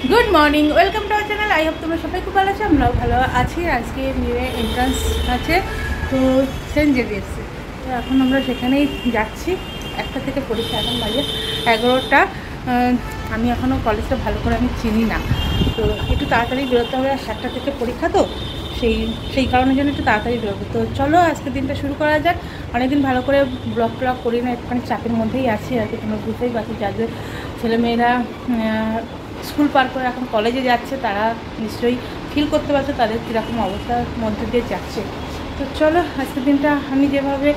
Good morning welcome to our channel. I hope तुम्हारा सबाई खूब भालो आछो, आमराओ भालो आछि। आज के मेरे एंट्रांस आछे तो सेंट जेवियर्स, तो এখন আমরা সেখানেই যাচ্ছি। একটা থেকে পরীক্ষা, এখন বাজে 11টা। আমি এখনও কলেজটা ভালো করে আমি চিনি না, তো একটু তাড়াতাড়ি বেরোতে হবে। আর 7টা থেকে পরীক্ষা, তো সেই কারণের জন্য একটু তাড়াতাড়ি বেরোবো। তো চলো আজকের দিনটা শুরু করা যাক। অনেকদিন ভালো করে ব্লগ করি না, একটুখানি চাপের মধ্যেই আছি আর কি। তোমরা বুঝতেই পারছি, যাদের ছেলেমেয়েরা স্কুল পার করে এখন কলেজে যাচ্ছে তারা নিশ্চয়ই ফিল করতে পারছে তাদের কীরকম অবস্থার মধ্যে দিয়ে যাচ্ছে। তো চলো আজকের দিনটা আমি যেভাবে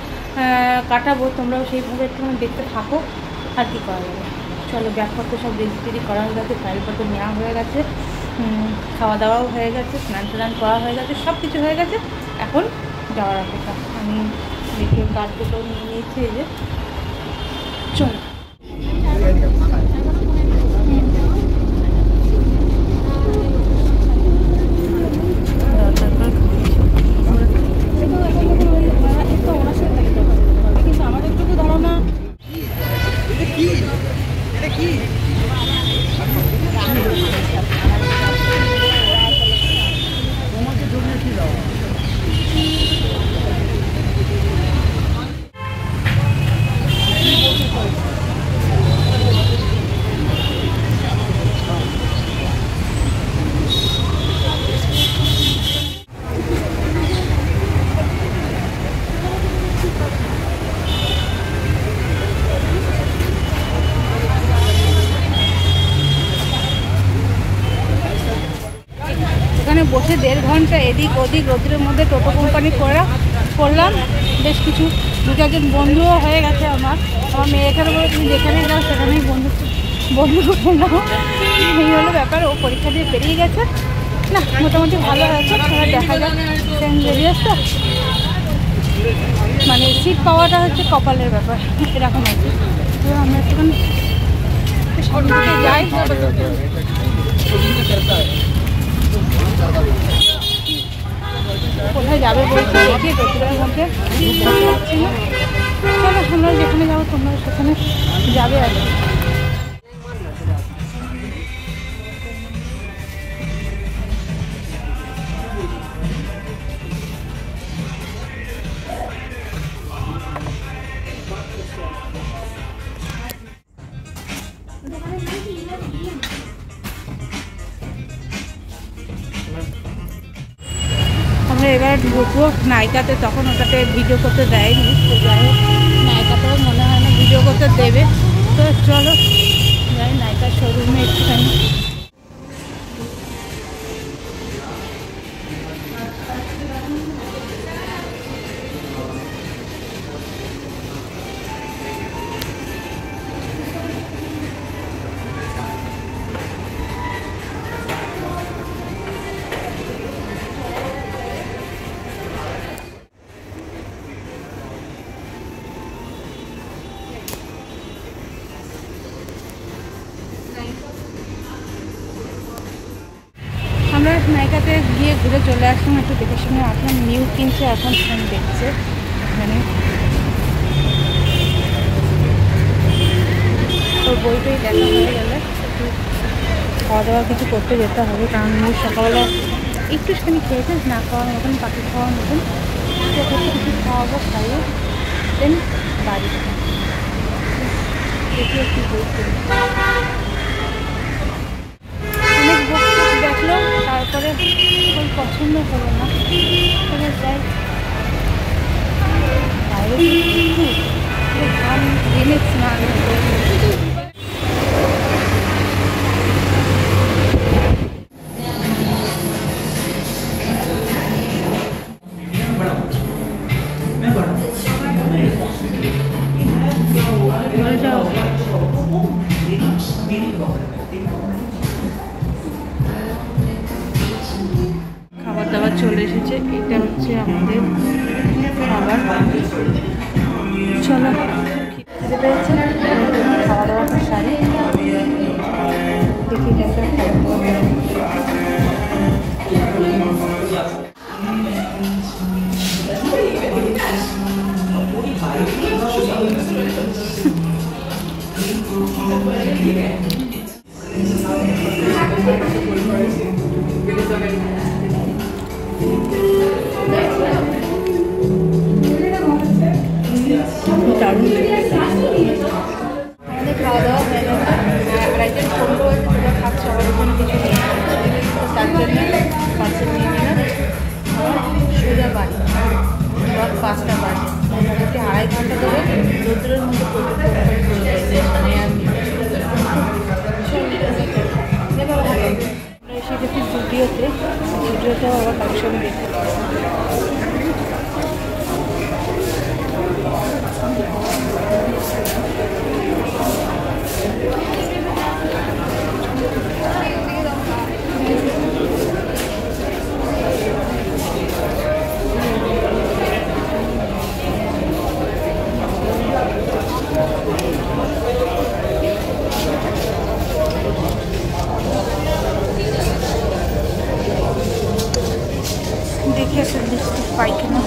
কাটাবো তোমরাও সেইভাবে একটুখানি দেখতে থাকো। আর কি করা যাবে, চলো। ব্যাগপত্র সব রেডি করা হয়ে গেছে, ফাইলপত্র নেওয়া হয়ে গেছে, খাওয়া দাওয়াও হয়ে গেছে, স্নান টান করা হয়ে গেছে, সব কিছু হয়ে গেছে। এখন যাওয়ার অপেক্ষা। আমি দেখে কার্ডগুলো নিয়ে নিয়েছি, এই যে চলো। বসে 1.5 ঘন্টা এদিক ওদিক রোদ্রের মধ্যে টোটো কোম্পানি করলাম। বেশ কিছু 2-4জন বন্ধুও হয়ে গেছে আমার মেয়েটার বলে তুমি যেখানে যাও সেখানেই বন্ধু করে নাও, এই হলো ব্যাপার। ও পরীক্ষা দিয়ে পেরিয়ে গেছে, না মোটামুটি ভালো হয়েছে। দেখা যাক সেন্ট জেভিয়ার্স তো, মানে সিট পাওয়াটা হচ্ছে কপালের ব্যাপার, এরকম আছে। তো আমরা একটুখানি সামনে যাই। কোথায় যাবে বলছি, দেখি রোদ্রের মধ্যে পাচ্ছি না। চলো আমরা যেখানে যাবো তোমরা সেখানে যাবে আর কি। আমরা এবার ঢুকবো নায়িকাতে, তখন ওটাতে ভিডিও করতে দেয়নি, তো যাই হোক নায়িকাতেও মনে হয় না ভিডিও করতে দেবে। তো চলো যাই নায়িকার শোরুমে একটুখানি। আমরা নায়িকাতে গিয়ে ঘুরে চলে আসলাম, একটু দেখে শুনে আসলাম। নিউ কিনছে, এখন ফোন দেখছে এখানে। ওর বইটাই দেখা হয়ে গেলে একটু খাওয়া দাওয়া কিছু করতে যেতে হবে, কারণ নিউ সকালবেলা একটুখানি খেয়েছে, না খাওয়ার মতন, পাখি খাওয়ার মতন। কিছু খাওয়াবো, খাইয়ে দেন বাড়ি দেখি একটু বই দেখলো, তারপরে ওই পছন্দ হলো না। তবে যাই, বাইরে ঘাম জেনে স্নান খাবার দাবার চলে এসেছে। এটা হচ্ছে আমাদের খাবার। চলো খেতে পেয়েছে, খাওয়া দাওয়াটা সারি দেখি দেখা খাওয়া দাওয়া। আমাদের খাওয়া দাওয়া হয়ে গেছে, আর একজন ফোনও খাচ্ছে আমার ওখানে কিছু নেই, তার জন্য পার্সেল নিয়ে নিলাম। সোজা বাড়ি রাত 5টা বাজে, মোটামুটি 2.5 ঘন্টা ধরে রোদ্রের মধ্যে এসে গেছি জুডিওতে। জুডিওতেও আবার কালেকশন দেখতে দেখি একটা লিপস্টিক পাই কিনা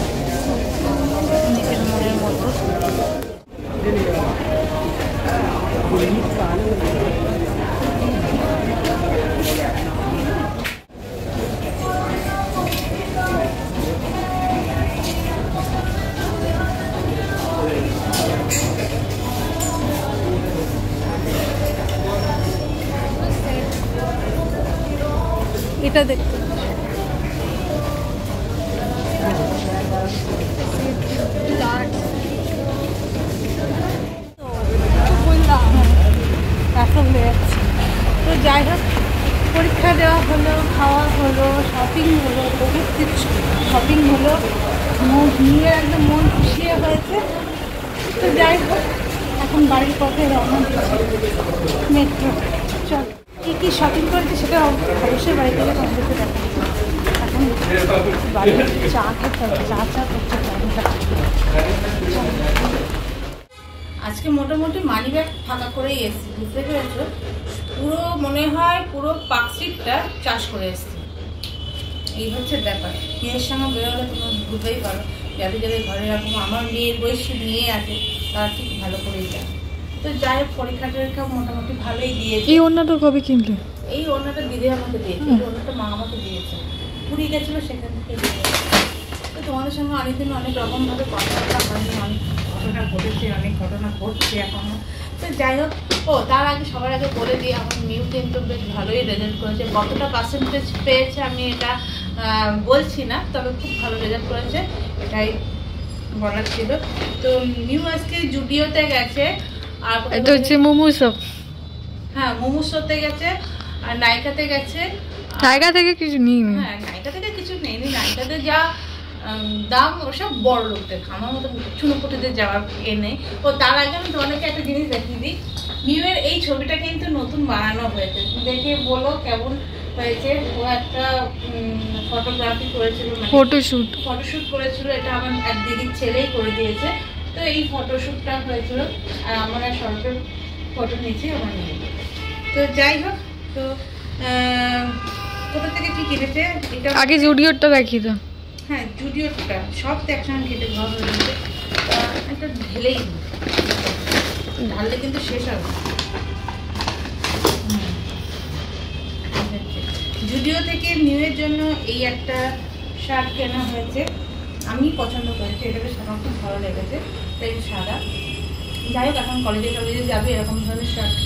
নিজের মনের মতো। এটা দেখতে তো যাই হোক, পরীক্ষা দেওয়া হলো, খাওয়া হলো, শপিং হলো, বহুত কিছু শপিং হলো, নিয়ে একদম মন খুশি হয়েছে। তো যাই হোক, এখন বাড়ির পথে রওনা দিচ্ছি মেট্রো। চল, কী কী শপিং করেছি সেটা অবশ্যই বাড়ি থেকে কমপ্লিট দেখা। এখন বাড়ি চা খেতে হবে, চা করতে আজকে মোটামুটি মানি ব্যাগ ফাঁকা করেই এসেছি, বুঝতে পেরেছো? পুরো মনে হয় পুরো পার্কস্ট্রিটটা চাষ করে এসেছি। এই হচ্ছে ব্যাপার। মেয়ের সঙ্গে বেরোলে তুমি বুঝতেই পারো, যাদের যাদের ঘরে এরকম আমার মেয়ের বয়সী মেয়ে আছে তারা ঠিক ভালো করেই যায়। তো যাই হোক, পরীক্ষা টরীক্ষা মোটামুটি ভালোই দিয়েছে। এই ওড়নাটা কবে কিনলে? এই ওড়নাটা দিদি আমাকে দিয়েছে, এই ওড়নাটা মা আমাকে দিয়েছে, পুরী গেছিলো সেখান থেকে দিয়েছে। তো তোমাদের সঙ্গে অনেকদিন অনেক রকমভাবে কথাবার্তা হয়নি, অনেক ঘটনা ঘটেছে, অনেক ঘটনা ঘটছে এখনও। তো যাই হোক, তার আগে সবার আগে বলে দিই, আমার মেয়েও কিন্তু বেশ ভালোই রেজাল্ট করেছে। কতটা পার্সেন্টেজ পেয়েছে আমি এটা বলছি না, তবে খুব ভালো রেজাল্ট করেছে, এটাই বলার ছিল। তো মিউ আজকে জুডিওতে গেছে, আর এটা হচ্ছে মোমোসো। হ্যাঁ, মোমোসোতে গেছে, আর নাইকাতে গেছে। নাইকা থেকে কিছু নেই। হ্যাঁ, নাইকা থেকে কিছু নেই, নাইকাতে যা দাম ওসব বড় লোকদের, আমার মতো চুনোপুটিদের যাওয়ার নেই। তার আগে আমি তোমাদেরকে একটা জিনিস দেখিয়ে দিই। মিউয়ের এই ছবিটা কিন্তু নতুন বানানো হয়েছে, দেখে বলো কেমন হয়েছে। ও একটা ফটোগ্রাফি করেছিল, ফটোশ্যুট করেছিল, এটা আমার এক দিদির ছেলেই করে দিয়েছে। তো এই ফটোশ্যুটটা হয়েছিল, আর আমার শর্টের ফটো নিয়েছি আমার মেয়ে। তো যাই হোক, তো কোথা থেকে কি কিনেছে এটা আগে জুডিওটা দেখিয়ে দাও। হ্যাঁ, জুডিওটা সব তো একসঙ্গে খেতে ভালো হয়েছে, একটা ঢেলেই ঢাললে কিন্তু শেষ হবে। জুডিও থেকে নিউয়ের জন্য এই একটা শার্ট কেনা হয়েছে, আমি পছন্দ করেছি, এটা বেশ আমার খুব ভালো লেগেছে, তাই সাদা। যাই হোক, এখন কলেজে যাবে, এরকম ধরনের শার্ট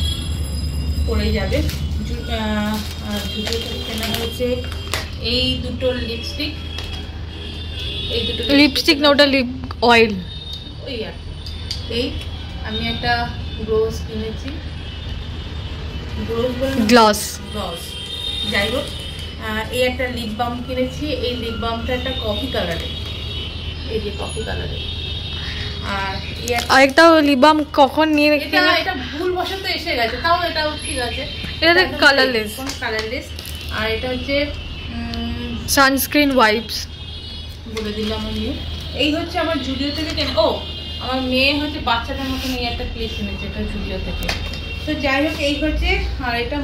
পরেই যাবে। জুডিও থেকে কেনা হয়েছে এই দুটো লিপস্টিক, লিপস্টিক না, ওটা লিপ অয়েল। ওই আর এই আমি একটা গ্লোস কিনেছি, গ্লস। যাই হোক, এই একটা লিপ বাম কিনেছি। এই লিপ বামটা একটা কফি কালারে, এই যে কফি কালারে। আর আরেকটা লিপ বাম কখন নিয়ে রেখে, এটা ভুল বশত এসে গেছে, তাও এটাও ঠিক আছে, এটা কালারলেস। আর এটা হচ্ছে সানস্ক্রিন ওয়াইপস বলে দিলাম আমি। এই হচ্ছে আমার জুডিও থেকে কেনা। আমার মেয়ে হচ্ছে বাচ্চাদের মতন এই একটা ক্লিপ কিনেছে, এটা জুডিও থেকে। তো যাই হোক, এই হচ্ছে, আর এটা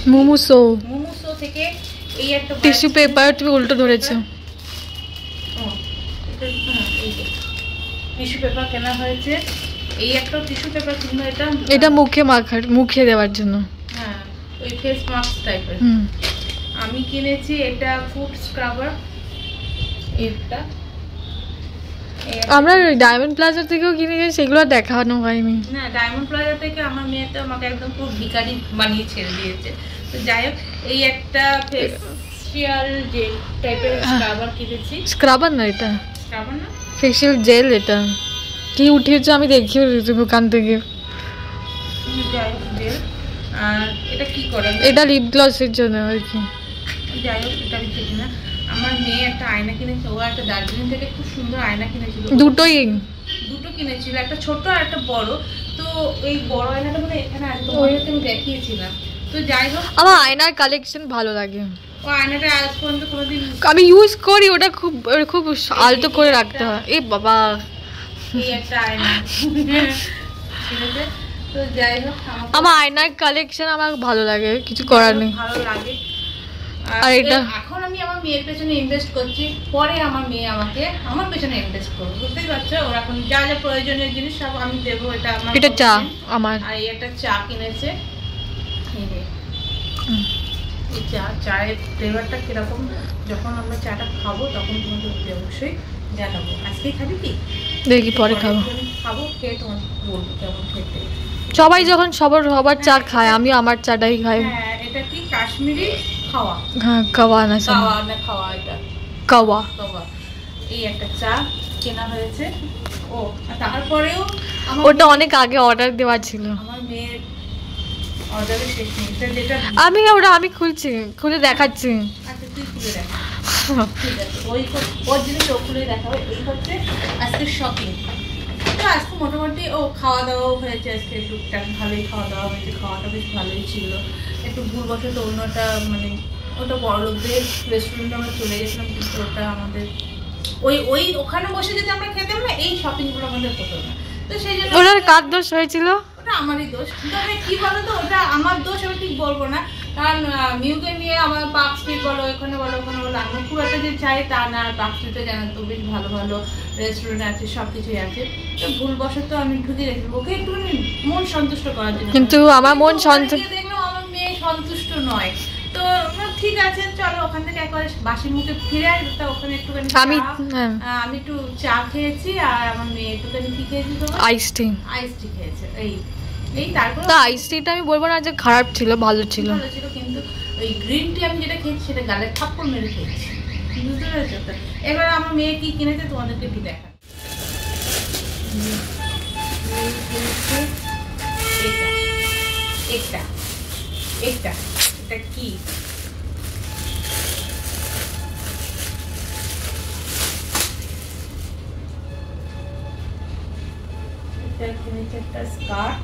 মোমোসো থেকে এই একটা টিস্যু পেপার। তুমি উল্টো ধরেছো। টিস্যু পেপার কেনা হয়েছে, এই একটা টিস্যু পেপার কিনবো, এটা মুখে দেওয়ার জন্য। হ্যাঁ, ওই ফেস মাস্ক টাইপের। আমি কিনেছি এটা ফুড স্ক্রাবার, এটা আমরা ডায়মন্ড প্লাজা থেকেও কিনেছি, সেগুলো দেখানো হয়নি। না, ডায়মন্ড প্লাজা থেকে আমার মেয়ে তো আমাকে একদম পুরো ভিখারি বানিয়ে ছেড়ে দিয়েছে। তো যাই হোক, এই একটা ফেসিয়াল জেল টাইপের স্ক্রাবার কিনেছি। স্ক্রাবার না, এটা স্ক্রাবার না, ফেসিয়াল জেল। এটা কি উঠিয়েছে আমি দেখিও দোকান থেকে। যাই হোক জেল। আর এটা কি করে, এটা লিপ গ্লসের জন্য আর কি। যাই হোক, এটা আমি ঠিক না। আমার মেয়ে একটা আয়না কিনেছে, ও একটা দার্জিলিং থেকে খুব সুন্দর আয়না কিনেছিল। দুটো কিনেছিল, একটা ছোট আর একটা বড়। তো এই বড় আয়নাটা মানে এখানে আছে, তোমাদেরকে আমি দেখিয়েছিলাম। তো যাই হোক, আমার আয়নার কালেকশন ভালো লাগে। ও আয়নাটা আজ পর্যন্ত কোনোদিন আমি ইউজ করি, ওটা খুব খুব আলতো করে রাখতে হয়। এই বাবা, এই একটা আয়না ঠিক আছে। তো যাই হোক, আমার আয়নার কালেকশন আমার ভালো লাগে, কিছু করার নেই। ভালো লাগে। আর এটা এখন আমি আমার মেয়ের পেছনে ইনভেস্ট করছি, পরে আমার মেয়ে আমাকে আমার পেছনে ইনভেস্ট করবে, বুঝতেই পারছো? ওর এখন যা যা প্রয়োজনীয় জিনিস সব আমি দেবো। এটা আমার, এটা চা আমার। আর এই একটা চা কিনেছে, এই চায়ের ফ্লেভারটা কিরকম, যখন আমরা চাটা খাবো তখন তোমাদের অবশ্যই জানাবো। আজকেই খাবি কি? দেখি পরে খাবো। খাবো, খেয়ে তোমার বলবো কেমন খেতে। সবাই যখন সবার চা খায়, আমি আমার চাটাই খাই। হ্যাঁ, এটা কি কাশ্মীরি খাওয়া? হ্যাঁ, কাওয়া না, খাওয়া, এটা কাওয়া। এই একটা চা কেনা হয়েছে। ও তারপরেও ওটা অনেক আগে অর্ডার দেওয়া ছিল। আমার মেয়ের অর্ডারের শেষ নেই, যেটা আমি খুলে দেখাচ্ছি। আচ্ছা, তুই খুলে দেখা। ঠিক আছে, ওর জিনিস ও খুলে দেখাবে। এই হচ্ছে আজকে শপিং। তো আজকে মোটামুটি খাওয়া দাওয়াও হয়েছে, আজকে টুকটাক ভালোই খাওয়া দাওয়া হয়েছে। খাওয়াটা বেশ ভালোই ছিল। একটু ভুলবশত অন্যটা মানে ওটা বড় লোকদের রেস্টুরেন্টে আমরা চলে গেছিলাম, কিন্তু ওটা আমাদের ওই ওখানে বসে যদি আমরা খেতাম না, এই শপিংগুলো আমাদের হতো না। তো সেই জন্য ওটার কার দোষ হয়েছিল? ওটা আমারই দোষ। তবে কি বলতো, ওটা আমার দোষ আমি ঠিক বলবো না, কারণ মিউকে নিয়ে আমার পার্ক স্ট্রিট বলো, ওখানে বলো আমি খুব একটা যে চাই তা না। পার্ক স্ট্রিটে জানো তো বেশ ভালো ভালো রেস্টুরেন্ট আছে, সব কিছুই আছে। তো ভুলবশত আমি ঢুকে রেখেছি ওকে একটু মন সন্তুষ্ট করার জন্য, কিন্তু আমার মন সন্তুষ্ট দেখলাম আমার মেয়ে সন্তুষ্ট নয়। তো ঠিক আছে, চলো ওখান থেকে একবার বাসি মুখে ফিরে আসবে। ওখানে একটুখানি আমি একটু চা খেয়েছি, আর আমার মেয়ে একটুখানি কি খেয়েছি, আইস টি খেয়েছে। এই তারপর আইস টিটা আমি বলবো না যে খারাপ ছিল, ভালো ছিল, কিন্তু ওই গ্রিন টি আমি যেটা খেয়েছি সেটা গালে থাপ্পড় মেরে খেয়েছি, বুঝতে পেরেছো? তো এবার আমার মেয়ে কি কিনেছে তোমাদেরকে একটু দেখা। এটা কি? একটা স্কার্ট।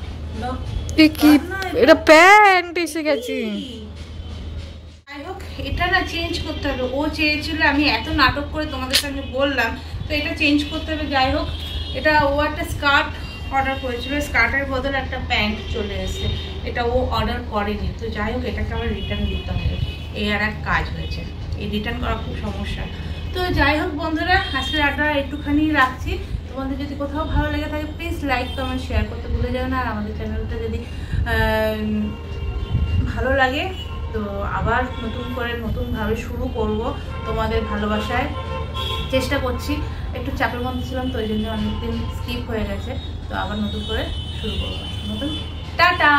এটা প্যান্ট এসে গেছে। যাই হোক, এটা না চেঞ্জ করতে হবে। ও চেয়েছিল, আমি এত নাটক করে তোমাদের সঙ্গে বললাম, তো এটা চেঞ্জ করতে হবে। যাই হোক, এটা ও একটা স্কার্ট অর্ডার করেছিল, স্কার্টের বদলে একটা প্যান্ট চলে এসেছে। এটা ও অর্ডার করেনি। তো যাই হোক, এটাকে আবার রিটার্ন দিতে হবে। এই আর এক কাজ হয়েছে, এই রিটার্ন করা খুব সমস্যা। তো যাই হোক বন্ধুরা, আজকে আড্ডা একটুখানি রাখছি। তোমাদের যদি কোথাও ভালো লেগে থাকে প্লিজ লাইক কমেন্ট শেয়ার করতে ভুলে যাও না। আর আমাদের চ্যানেলটা যদি ভালো লাগে তো আবার নতুনভাবে শুরু করব তোমাদের ভালোবাসায়। চেষ্টা করছি, একটু চাপের মধ্যে ছিলাম তো ওই জন্য অনেকদিন স্কিপ হয়ে গেছে। তো আবার নতুন করে শুরু করবো। টাটা।